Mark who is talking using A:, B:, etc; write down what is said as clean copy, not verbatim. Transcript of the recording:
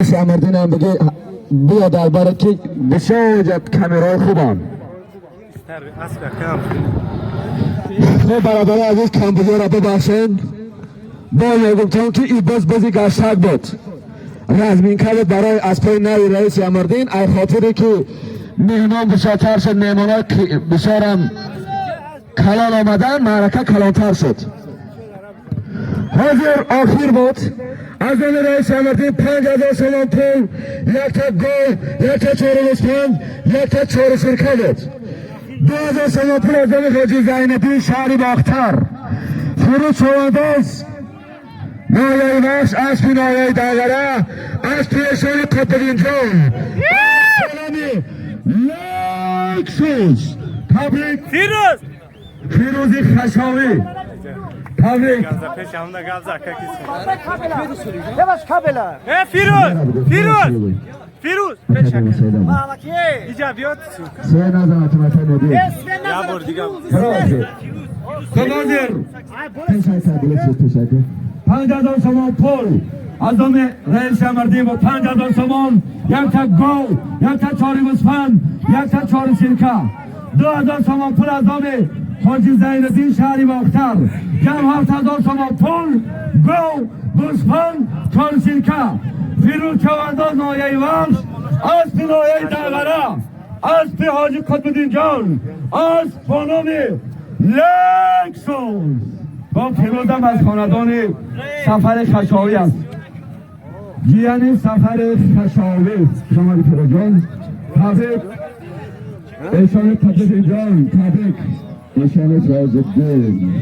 A: شمردین هم بگه بیا درباره که بشاید کامرای خوبان خب برادر عزیز کمبوزه را ببخشن با یگمتان که این بازی گشتک بود رزمین کرد برای اسپای نوی رئیس امردین ای خاطری که مهمان بشاتر شد مهمان ها بشارم کلان آمدن معرکه کلانتر شد حاضر آخر بود از آن رئیس امردین 5000 سلام پول یک تا گل یک تا چهار اسپند یک تا چهار سرکه بود 2000 سلام پول از آن حاجی زینبی شهری باختر فرود شوانداز نایه وحش اسبی نایه داغره از پیشانی قطبین جان سلامی لکسوس تبریک فیروزی خشاوی تبریک
B: فیروز ایجابیات
A: سه نظرات مثلا ندید
B: یا بردیگم
A: کماندر تشکر 5000 سومان پول از آن رئیس امردین با 5000 سومان یک تا گل یک تا چهار اسفند یک تا چهار سرکه 2000 سومان پول از آن حاجی زینالدین شهری باختر جمع 7000 سومان پول گل اسفند چهار سرکه فیروز چوانداز نایه وحش اسب نایه دغره اسب حاجی قطب‌الدین جان اسب خانم لکسوس با فیروز هم از خاندان سفر خشاوی است جیان سفر خشاوی شما فیروز جان تبریک ایشان قطب‌الدین جان تبریک ایشان رازالدین